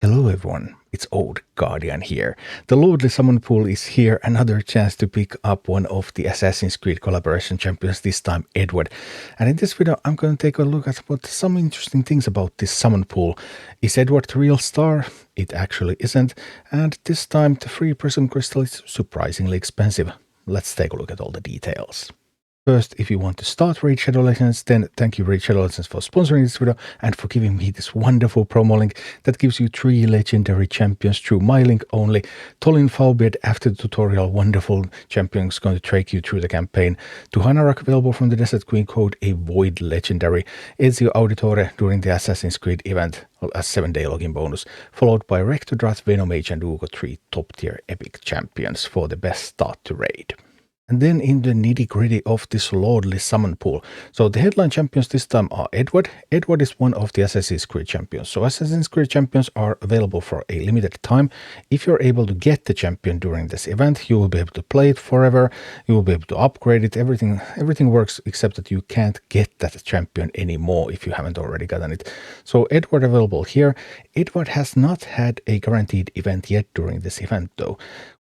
Hello everyone, it's Old Guardian here. The Lordly Summon Pool is here, another chance to pick up one of the Assassin's Creed collaboration champions, this time Edward. And in this video I'm going to take a look at what some interesting things about this summon pool. Is Edward the real star? It actually isn't. And this time the free Prism Crystal is surprisingly expensive. Let's take a look at all the details. First, if you want to start Raid Shadow Legends, then thank you Raid Shadow Legends for sponsoring this video and for giving me this wonderful promo link that gives you 3 legendary champions through my link only. Tholin Foulbeard after the tutorial, wonderful champion is going to take you through the campaign. Tuhanarak available from the Desert Queen code, a Void legendary. Ezio Auditore during the Assassin's Creed event, a 7-day login bonus, followed by Rector Drath, Venomage and Uugo, 3 top tier epic champions for the best start to raid. And then in the nitty-gritty of this Lordly Summon pool. So the headline champions this time are Edward. Edward is one of the Assassin's Creed champions. So Assassin's Creed champions are available for a limited time. If you're able to get the champion during this event, you will be able to play it forever. You will be able to upgrade it. Everything works except that you can't get that champion anymore if you haven't already gotten it. So Edward available here. Edward has not had a guaranteed event yet during this event though.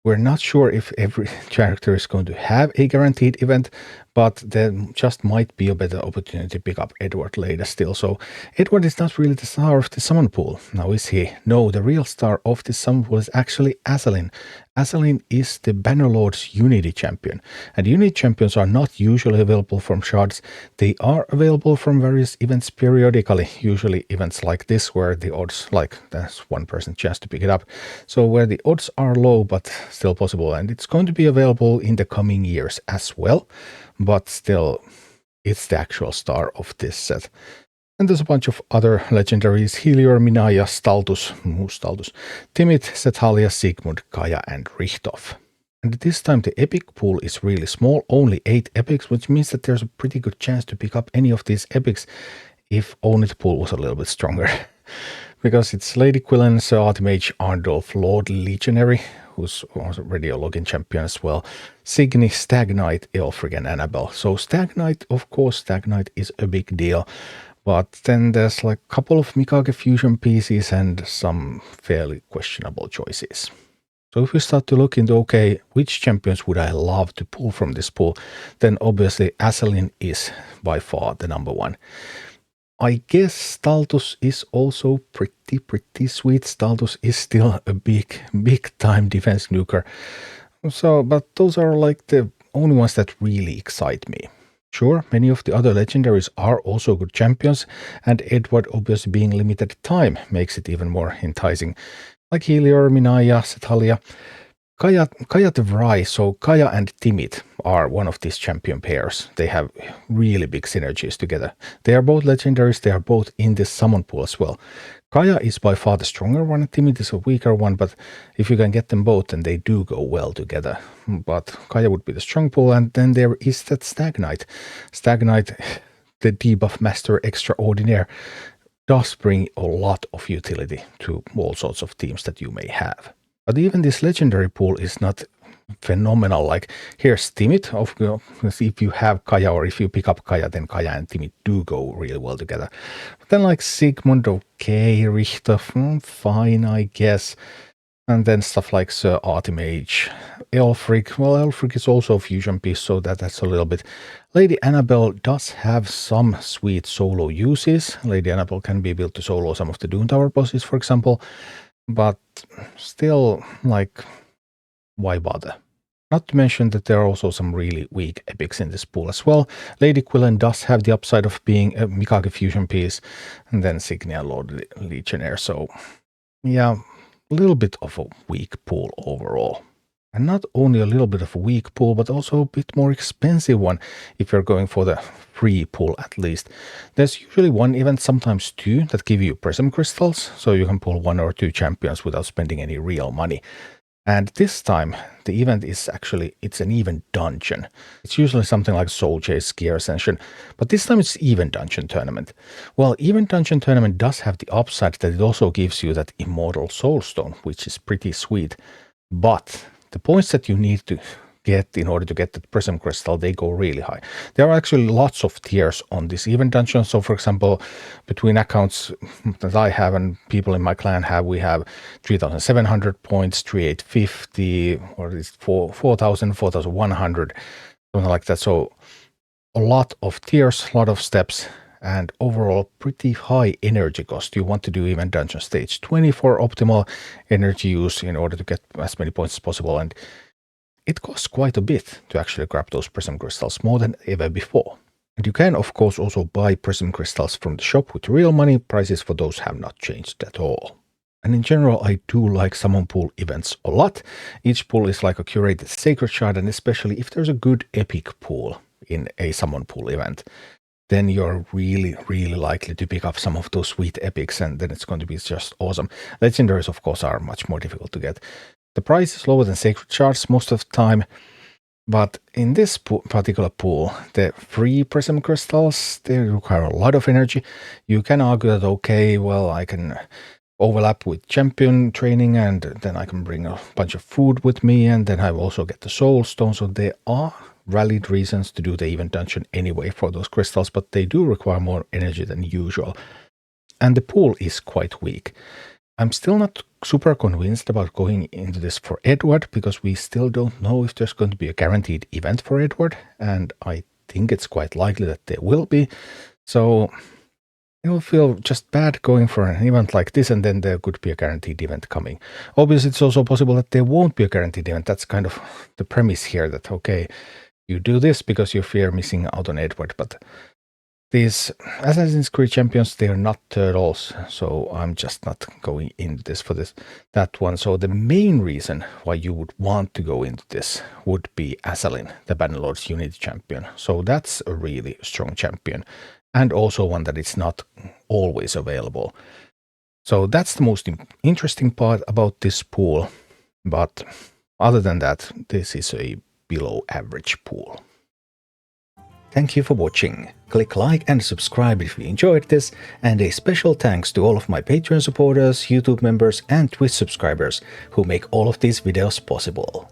We're not sure if every character is going to have a guaranteed event, but there just might be a better opportunity to pick up Edward later still. So Edward is not really the star of the summon pool. Now is he? No, the real star of the summon pool is actually Azalin. Azalin is the Bannerlord's Unity champion. And Unity champions are not usually available from shards. They are available from various events periodically, usually events like this where the odds, like there's 1% chance to pick it up. So where the odds are low but still possible, and it's going to be available in the coming years as well. But still, it's the actual star of this set. And there's a bunch of other legendaries: Helior, Minaya, Staltus, Timid, Sethalia, Sigmund, Kaya and Richthof. And this time the epic pool is really small, only 8 epics, which means that there's a pretty good chance to pick up any of these epics if only the pool was a little bit stronger. Because it's Lady Quillen, Sir Artimage, Arndolf, Lord Legionary, who's already a login champion as well, Signy, Stag Knight, Aelfric and Annabelle. So Stag Knight, of course, Stag Knight is a big deal. But then there's like a couple of Mikage fusion pieces and some fairly questionable choices. So if we start to look into, okay, which champions would I love to pull from this pool, then obviously Azalin is by far the number one. I guess Staltus is also pretty sweet. Staltus is still a big time defense nuker. So, but those are like the only ones that really excite me. Sure, many of the other legendaries are also good champions, and Edward obviously being limited time makes it even more enticing. Like Helior, Minaya, Sethalia, Kaya the Vry, so Kaya and Timid are one of these champion pairs. They have really big synergies together. They are both legendaries, they are both in this summon pool as well. Kaya is by far the stronger one, Timid is a weaker one, but if you can get them both, then they do go well together. But Kaya would be the strong pool, and then there is that Stag Knight. Stag Knight, the debuff master extraordinaire, does bring a lot of utility to all sorts of teams that you may have. But even this legendary pool is not phenomenal. Like here's Timid. If you have Kaya or if you pick up Kaya, then Kaya and Timid do go really well together. But then like Sigmund, okay, Richthof, fine, I guess. And then stuff like Sir Artimage, Aelfric. Well, Aelfric is also a fusion piece, so that's a little bit. Lady Annabelle does have some sweet solo uses. Lady Annabelle can be built to solo some of the Doom Tower bosses, for example. But still, like, why bother? Not to mention that there are also some really weak epics in this pool as well. Lady Quillen does have the upside of being a Mikage fusion piece, and then Signia Lord Legionnaire. So, yeah, a little bit of a weak pool overall. And not only a little bit of a weak pool, but also a bit more expensive one if you're going for the free pool at least. There's usually one event, sometimes 2, that give you Prism Crystals, so you can pull 1 or 2 champions without spending any real money. And this time, the event is actually, it's an even dungeon. It's usually something like Soul Chase, Gear Ascension, but this time it's even dungeon tournament. Well, even dungeon tournament does have the upside that it also gives you that Immortal Soulstone, which is pretty sweet. But the points that you need to get in order to get the Prism Crystal, they go really high. There are actually lots of tiers on this event dungeon. So for example, between accounts that I have and people in my clan have, we have 3,700 points, 3,850, or it's 4,000, 4,100, something like that. So a lot of tiers, a lot of steps, and overall pretty high energy cost. You want to do even dungeon stage 20 for optimal energy use in order to get as many points as possible, and it costs quite a bit to actually grab those Prism Crystals, more than ever before. And you can of course also buy Prism Crystals from the shop with real money. Prices for those have not changed at all. And in general, I do like summon pool events a lot. Each pool is like a curated sacred shard, and especially if there's a good epic pool in a summon pool event, then you're really, really likely to pick up some of those sweet epics, and then it's going to be just awesome. Legendaries, of course, are much more difficult to get. The price is lower than sacred shards most of the time, but in this particular pool, the free Prism Crystals, they require a lot of energy. You can argue that, okay, well, I can overlap with champion training, and then I can bring a bunch of food with me, and then I will also get the soul stone. So there are valid reasons to do the event dungeon anyway for those crystals, but they do require more energy than usual. And the pool is quite weak. I'm still not super convinced about going into this for Edward, because we still don't know if there's going to be a guaranteed event for Edward, and I think it's quite likely that there will be. So it will feel just bad going for an event like this, and then there could be a guaranteed event coming. Obviously, it's also possible that there won't be a guaranteed event. That's kind of the premise here, that, okay, you do this because you fear missing out on Edward, but these Assassin's Creed champions, they are not turtles, so I'm just not going into this for that one. So the main reason why you would want to go into this would be Azalin, the Bannerlord's Unity champion. So that's a really strong champion, and also one that is not always available. So that's the most interesting part about this pool, but other than that, this is a below average pool. Thank you for watching. Click like and subscribe if you enjoyed this, and a special thanks to all of my Patreon supporters, YouTube members and Twitch subscribers who make all of these videos possible.